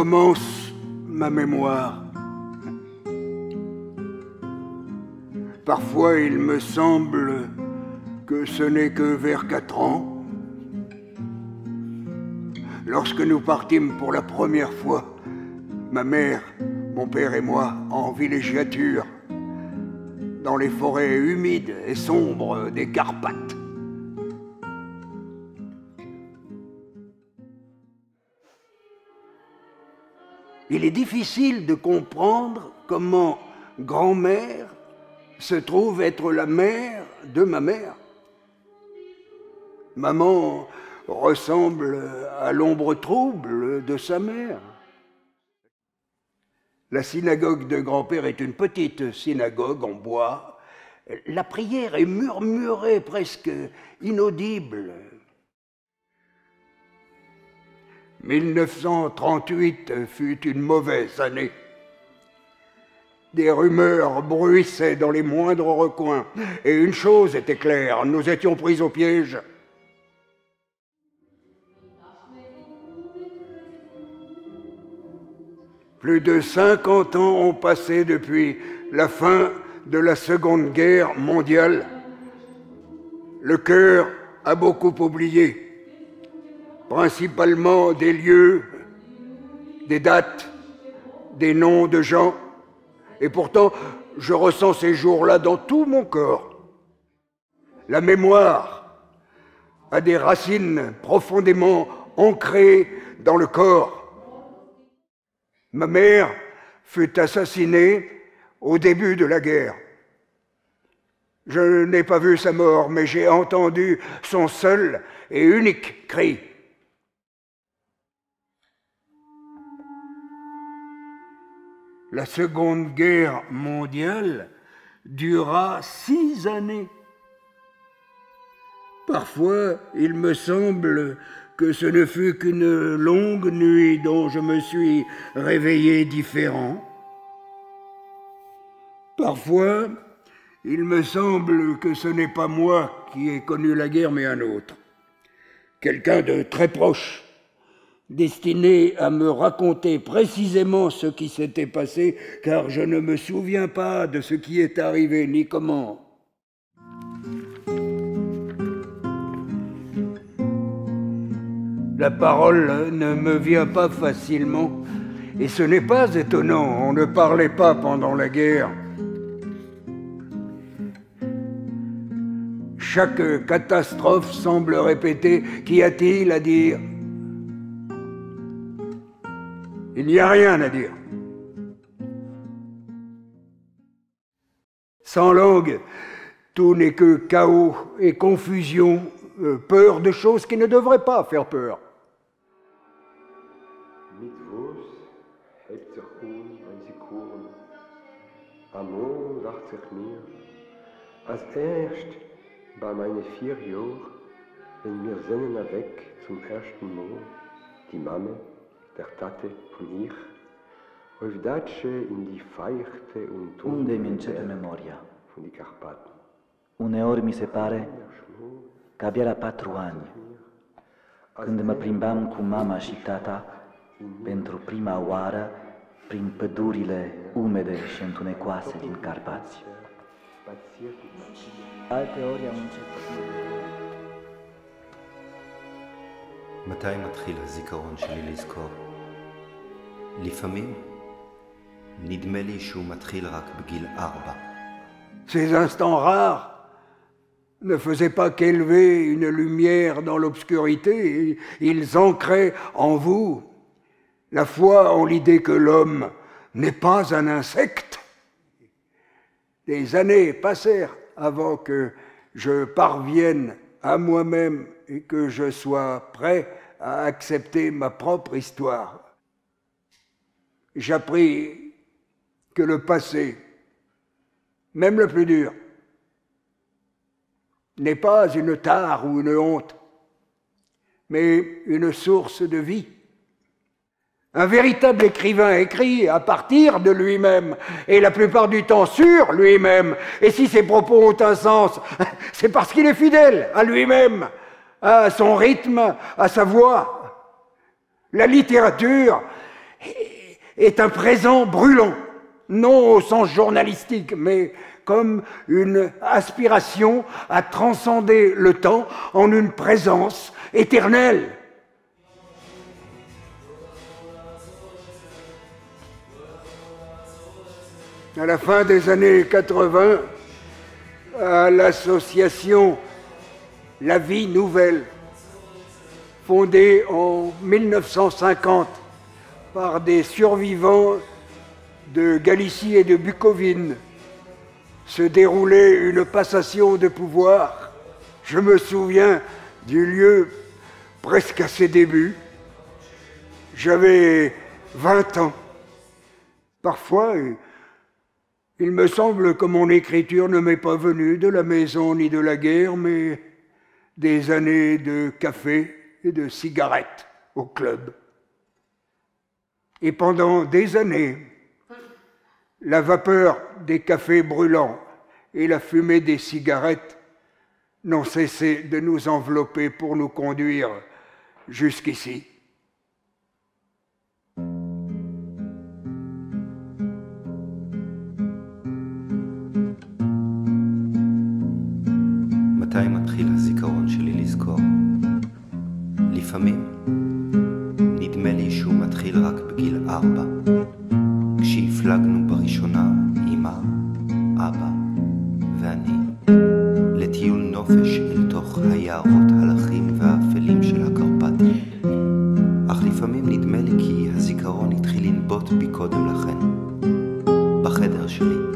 commence ma mémoire. Parfois, il me semble que ce n'est que vers 4 ans, lorsque nous partîmes pour la première fois, ma mère, mon père et moi, en villégiature, dans les forêts humides et sombres des Carpates. Il est difficile de comprendre comment grand-mère se trouve être la mère de ma mère. Maman ressemble à l'ombre trouble de sa mère. La synagogue de grand-père est une petite synagogue en bois. La prière est murmurée, presque inaudible. 1938 fut une mauvaise année. Des rumeurs bruissaient dans les moindres recoins. Et une chose était claire, nous étions pris au piège. Plus de 50 ans ont passé depuis la fin de la Seconde Guerre mondiale. Le cœur a beaucoup oublié, principalement des lieux, des dates, des noms de gens. Et pourtant, je ressens ces jours-là dans tout mon corps. La mémoire a des racines profondément ancrées dans le corps. Ma mère fut assassinée au début de la guerre. Je n'ai pas vu sa mort, mais j'ai entendu son seul et unique cri. La Seconde Guerre mondiale dura 6 années. Parfois, il me semble que ce ne fut qu'une longue nuit dont je me suis réveillé différent. Parfois, il me semble que ce n'est pas moi qui ai connu la guerre, mais un autre. Quelqu'un de très proche, destiné à me raconter précisément ce qui s'était passé, car je ne me souviens pas de ce qui est arrivé, ni comment. La parole ne me vient pas facilement, et ce n'est pas étonnant, on ne parlait pas pendant la guerre. Chaque catastrophe semble répéter « Qu'y a-t-il à dire ?» Il n'y a rien à dire. Sans langue, tout n'est que chaos et confusion, peur de choses qui ne devraient pas faire peur. Mit was hebt sich wenn sie kommen. Amor dacht sich mir, als erst bei meinen 4 Jahren, wenn wir sinnen weg zum ersten Mal, die Mama, der Tate und ich, auf Datsche in die feuchte und Unde mi începe memoria? von die Carpaten. Uneori mi se pare că abia la 4 ani, când mă plimbam cu mama și tata pentru prima oară prin pădurile umede și întunecoase din Carpați. Alteori am început. מתי מתחיל הזיכרון שלי לזכור? לפעמים נדמה לי שהוא מתחיל רק בגיל 4. Ces instants rares ne faisaient pas qu'élever une lumière dans l'obscurité, ils ancraient en vous la foi en l'idée que l'homme n'est pas un insecte. Des années passèrent avant que je parvienne à moi-même et que je sois prêt à accepter ma propre histoire. J'appris que le passé, même le plus dur, n'est pas une tare ou une honte, mais une source de vie. Un véritable écrivain écrit à partir de lui-même, et la plupart du temps sur lui-même. Et si ses propos ont un sens, c'est parce qu'il est fidèle à lui-même, à son rythme, à sa voix. La littérature est un présent brûlant, non au sens journalistique, mais comme une aspiration à transcender le temps en une présence éternelle. À la fin des années 80, à l'association La Vie Nouvelle, fondée en 1950 par des survivants de Galicie et de Bucovine, se déroulait une passation de pouvoir. Je me souviens du lieu presque à ses débuts. J'avais 20 ans. Parfois, il me semble que mon écriture ne m'est pas venue de la maison ni de la guerre, mais des années de café et de cigarettes au club. Et pendant des années, la vapeur des cafés brûlants et la fumée des cigarettes n'ont cessé de nous envelopper pour nous conduire jusqu'ici. מתי מתחיל הזיכרון שלי לזכור? לפעמים נדמה לי שהוא מתחיל רק בגיל 4, כשהפלגנו בראשונה אמא, אבא ואני לטיול נופש אל תוך היערות הלכים והאפלים של הקרפטים. אך לפעמים נדמה לי כי הזיכרון התחיל לנבוט בי קודם לכן, בחדר שלי.